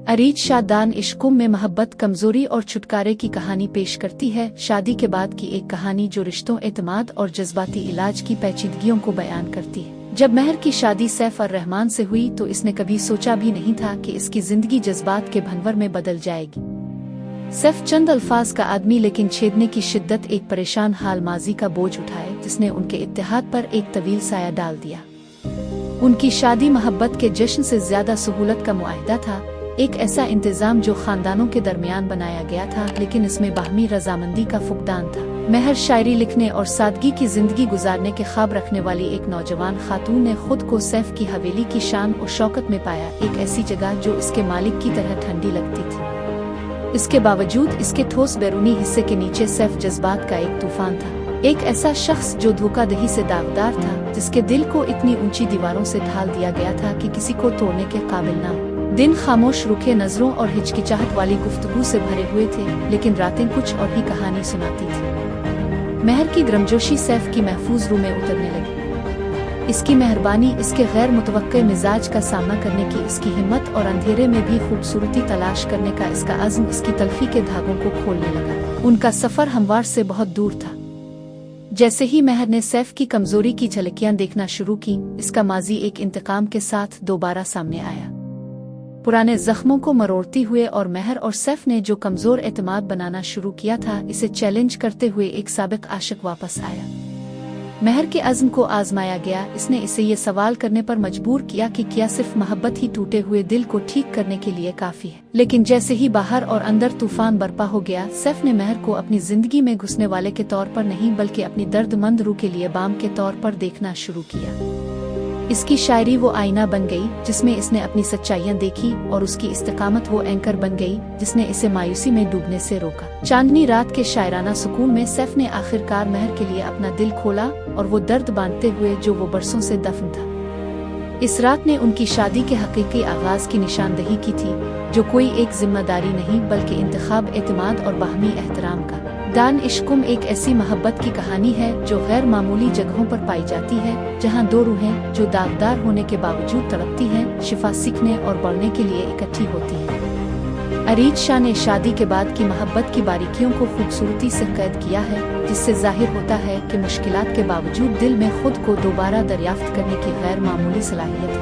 अरीज शाह दान इश्कुम में मोहब्बत, कमजोरी और छुटकारे की कहानी पेश करती है। शादी के बाद की एक कहानी जो रिश्तों, एतमाद और जज्बाती इलाज की पेचीदगियों को बयान करती है। जब महर की शादी सैफ और रहमान से हुई तो इसने कभी सोचा भी नहीं था कि इसकी जिंदगी जज्बात के भंवर में बदल जाएगी। सैफ चंद अल्फाज का आदमी, लेकिन छेदने की शिद्दत एक परेशान हाल माजी का बोझ उठाए जिसने उनके इत्तेहाद पर एक तवील साया डाल दिया। उनकी शादी मोहब्बत के जश्न से ज्यादा सहूलत का मुआहिदा था, एक ऐसा इंतजाम जो खानदानों के दरमियान बनाया गया था, लेकिन इसमें बाहमी रजामंदी का फुकदान था। महर शायरी लिखने और सादगी की जिंदगी गुजारने के ख्वाब रखने वाली एक नौजवान खातून ने खुद को सैफ की हवेली की शान और शौकत में पाया, एक ऐसी जगह जो इसके मालिक की तरह ठंडी लगती थी। इसके बावजूद इसके ठोस बैरूनी हिस्से के नीचे सैफ जज्बात का एक तूफान था, एक ऐसा शख्स जो धोखाधड़ी से दागदार था, जिसके दिल को इतनी ऊंची दीवारों से ढाल दिया गया था कि किसी को तोड़ने के काबिल न हो। दिन खामोश, रुखे नजरों और हिचकिचाहट वाली गुफ्तगू से भरे हुए थे, लेकिन रातें कुछ और ही कहानी सुनाती थी। महर की गर्मजोशी सैफ की महफूज रूह में उतरने लगी। इसकी मेहरबानी, इसके गैर मुतवक्के मिजाज का सामना करने की इसकी हिम्मत और अंधेरे में भी खूबसूरती तलाश करने का इसका अज़्म इसकी तलखी के धागों को खोलने लगा। उनका सफर हमवार से बहुत दूर था। जैसे ही महर ने सैफ की कमजोरी की झलकियां देखना शुरू की, इसका माजी एक इंतकाम के साथ दोबारा सामने आया, पुराने जख्मों को मरोड़ती हुए। और महर और सैफ ने जो कमजोर एतमाद बनाना शुरू किया था, इसे चैलेंज करते हुए एक साबिक आशिक वापस आया। महर के अज़्म को आजमाया गया। इसने इसे ये सवाल करने पर मजबूर किया कि क्या सिर्फ मोहब्बत ही टूटे हुए दिल को ठीक करने के लिए काफी है। लेकिन जैसे ही बाहर और अंदर तूफान बरपा हो गया, सैफ ने महर को अपनी जिंदगी में घुसने वाले के तौर पर नहीं, बल्कि अपनी दर्दमंद रूह के लिए बाम के तौर पर देखना शुरू किया। इसकी शायरी वो आईना बन गई जिसमें इसने अपनी सच्चाइयां देखी, और उसकी इस्तिकामत वो एंकर बन गई जिसने इसे मायूसी में डूबने से रोका। चांदनी रात के शायराना सुकून में सैफ ने आखिरकार महर के लिए अपना दिल खोला, और वो दर्द बांटते हुए जो वो बरसों से दफन था। इस रात ने उनकी शादी के हकीकी आगाज की निशानदही की थी, जो कोई एक जिम्मेदारी नहीं बल्कि इंतखाब, एतमाद और बाहमी एहतराम का। दान इश्कुम एक ऐसी मोहब्बत की कहानी है जो गैर मामूली जगहों पर पाई जाती है, जहां दो रूहें जो दागदार होने के बावजूद तड़पती हैं, शिफा सीखने और बढ़ने के लिए इकट्ठी होती हैं। अरीज शाह ने शादी के बाद की मोहब्बत की बारीकियों को खूबसूरती से कैद किया है, जिससे जाहिर होता है कि मुश्किलात के बावजूद दिल में खुद को दोबारा दरियाफ्त करने की गैर मामूली सलाहियत है।